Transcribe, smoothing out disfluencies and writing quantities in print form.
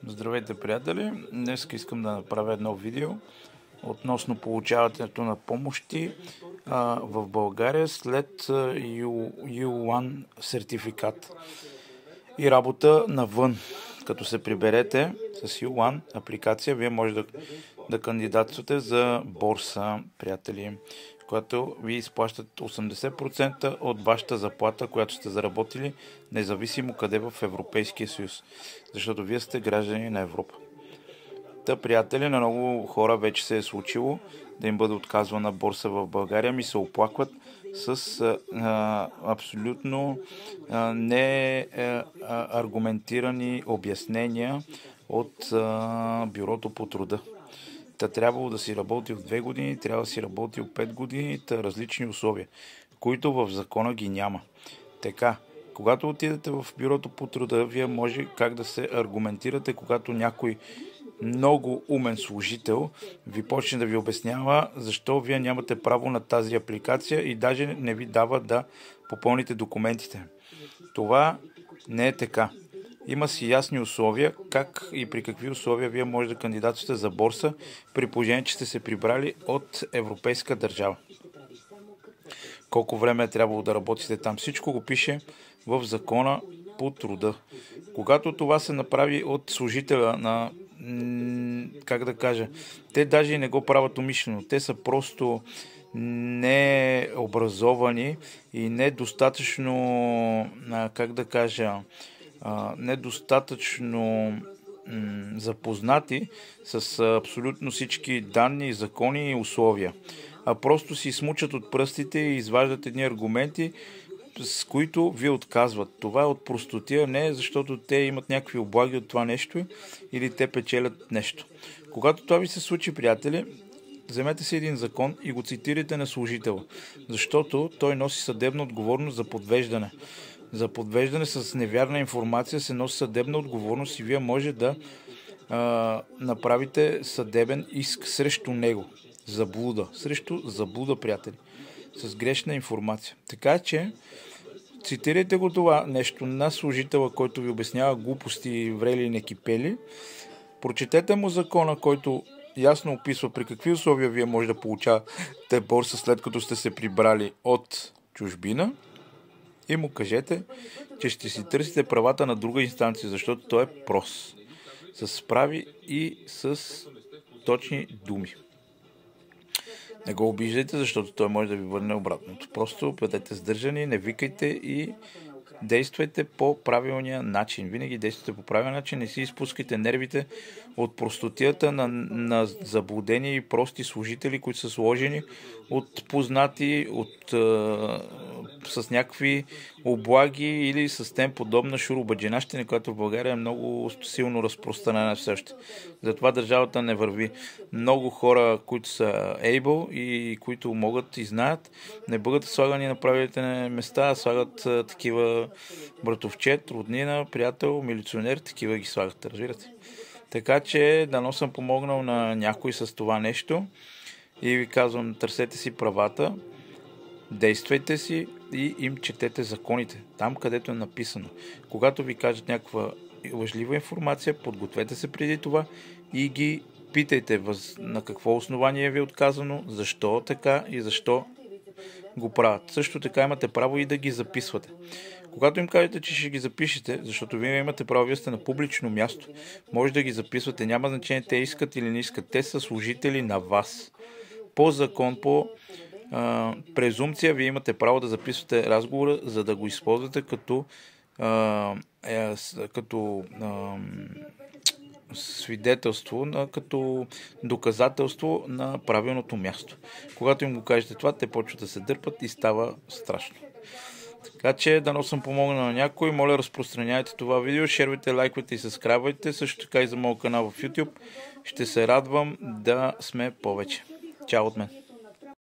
Здравейте, приятели! Днес искам да направя едно видео относно получаването на помощи в България след U1 сертификат и работа навън. Като се приберете с U1 апликация, вие може да кандидатствате за борса, приятели, която ви изплащат 80% от вашата заплата, която сте заработили, независимо къде в Европейския съюз, защото вие сте граждани на Европа. Приятели, на много хора вече се е случило да им бъде отказвана борса в България, ми се оплакват с абсолютно не аргументирани обяснения от Бюрото по труда. Трябвало да си работил 2 години, трябва да си работил 5 години, различни условия, които в закона ги няма. Така, когато отидете в Бюрото по труда, вие може как да се аргументирате, когато някой много умен служител ви почне да ви обяснява защо вие нямате право на тази апликация и даже не ви дава да попълните документите. Това не е така. Има си ясни условия, как и при какви условия вие може да кандидатствате за борса, при положение, че сте се прибрали от европейска държава. Колко време е трябвало да работите там, всичко го пише в закона по труда. Когато това се направи от служителя на, те даже и не го правят умишлено, те са просто необразовани и недостатъчно, недостатъчно запознати с абсолютно всички данни, закони и условия. А просто си смучат от пръстите и изваждат едни аргументи, с които ви отказват. Това е от простотия, не защото те имат някакви облаги от това нещо или те печелят нещо. Когато това ви се случи, приятели, вземете си един закон и го цитирайте на служителя, защото той носи съдебна отговорност за подвеждане. За подвеждане с невярна информация се носи съдебна отговорност и вие може да направите съдебен иск срещу него. Срещу заблуда, приятели. С грешна информация. Така че цитирайте го това нещо на служителя, който ви обяснява глупости, врели и некипели. Прочетете му закона, който ясно описва при какви условия вие може да получавате борса след като сте се прибрали от чужбина и му кажете, че ще си търсите правата на друга инстанция, защото той е прост. С справи и с точни думи. Не го обиждайте, защото той може да ви върне обратното. Просто бъдете сдържани, не викайте и действайте по правилния начин. Винаги действайте по правилния начин, не си изпускайте нервите от простотията на заблудени и прости служители, които са сложени от познати, с някакви облаги или с тем подобна шуробаджинащина, която в България е много силно разпространена все още. Затова държавата не върви. Много хора, които са able и които могат и знаят, не бъдат слагани на правилните места, а слагат такива братовчет, роднина, приятел, милиционер, такива ги слагат, разбирате. Така че дано съм помогнал на някой с това нещо и ви казвам, търсете си правата, действайте си и им четете законите, там където е написано. Когато ви кажат някаква лъжлива информация, подгответе се преди това и ги питайте на какво основание ви е отказано, защо така и защо го правят. Също така имате право и да ги записвате. Когато им кажете, че ще ги запишете, защото вие имате право, вие сте на публично място, може да ги записвате, няма значение те искат или не искат, те са служители на вас. По закон, по презумпция, вие имате право да записвате разговора, за да го използвате като свидетелство, като доказателство на правилното място. Когато им го кажете това, те почват да се дърпат и става страшно. Така че, дано съм помогнал на някой. Моля, разпространяйте това видео, шервайте, лайквайте и съскрайбвайте. Също така и за моят канал в YouTube. Ще се радвам да сме повече. Чао от мен!